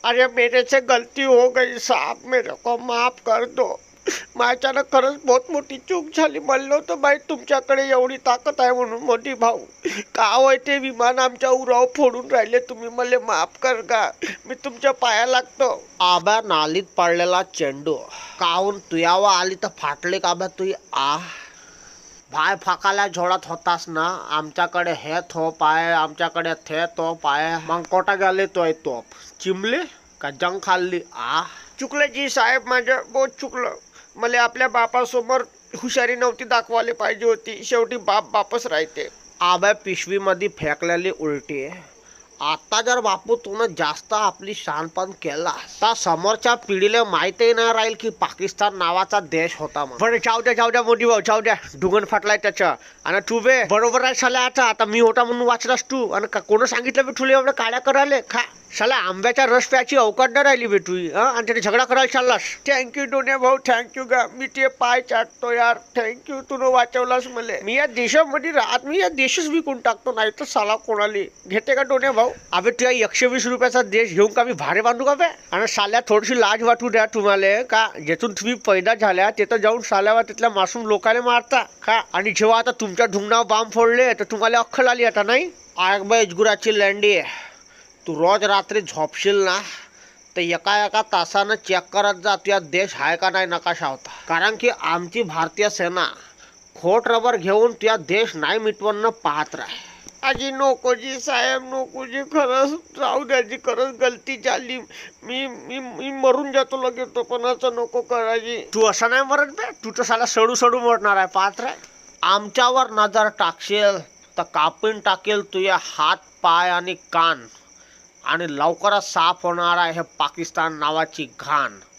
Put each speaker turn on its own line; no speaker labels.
अरे मेरे से गलती हो गई साहब, मेरे को माफ कर दो. माझ्यानं खरंच बहुत मोठी चूक झाली. म्हणलं नव्हतं बाई तुमच्याकडे एवढी ताकद आहे म्हणून. मोठी भाऊ का होय ते विमान आमच्या उराव फोडून राहिले, तुम्ही मला माफ कर का. मी तुमच्या पाया लागतो.
आबा नालीत पडलेला चेंडू काहून तुयावा आली तर फाटले का बा तुई भाय फाकाला झोडत होतास ना. आमच्याकडे हे तोप आहे, आमच्याकडे ते तोप आहे, मग कोटा गेले तोय तोप चिमले का जंग खाल्ली
चुकलं जी साहेब, माझं बहुत चुकलं. मला आपल्या बापासमोर हुशारी नव्हती दाखवायला पाहिजे होती. शेवटी बाप बापच राहते.
आबा पिशवीमध्ये फेकलेली उलटी. आता जर बापू तुनं जास्त आपली शानपण केला तर समोरच्या पिढीला माहितही नाही राहील की पाकिस्तान नावाचा देश होता.
बरं जाऊ द्या मोठी भाऊ, जाऊ द्या. ढुंगण फाटलाय त्याच्या. आणि तू बे बरोबर आहे साला. आता मी होता म्हणून वाचलास तू. आणि कोण सांगितलं बे तुला एवढं काड्या करायला. खा साला, आंब्याच्या रस प्याची अवकाश नाही राहिली बे तू. आणि त्याने झगडा करायला चाललास. थँक्यू डोन्या भाऊ, थँक्यू गा. मी ते पाय चाटतो यार. थँक्यू, तू वाचवलास मला. मी या देशामध्ये राहत, मी या देशच विकून टाकतो. नाही तर साला कोणाली घेते का डोन्या भाऊ. अबे तुला 120 रुपयाचा देश घेऊन का मी भारे बांधू का बे. आणि साल्या थोडीशी लाज वाटू द्या तुम्हाला का. ज्यातून तुम्ही पैदा झाल्या तिथं जाऊन साल्यावर तिथल्या मासूम लोकांना मारता का. आणि जेव्हा आता तुमच्या ढुंगणावर बांब फोडले तर तुम्हाला अक्कल आली आता नाही.
आग बाई इजगुराची लँडी, तू रोज रात्री झोपशील ना तर एका तासानं चेक करत जा तुझ्या देश आहे का नाही नकाशा होता. कारण की आमची भारतीय सेना खोट रबर घेऊन तुझ्या देश नाही मिटवणं पाहत राह.
आजी नकोजी साहेब, नकोजी. खरंच राहू द्याची, खरंच गलती झाली. मी मी मी मरून जातो लगेच. तो पण असं नको करायची.
तू असं नाही मरत बे. तू तर साला सडू मरणार आहे पाहत राह. आमच्यावर नजर टाकशील तर कापून टाकेल तुझे हात पाय आणि कान. आणि लवकरच साफ होणार आहे हे पाकिस्तान नावाची घाण.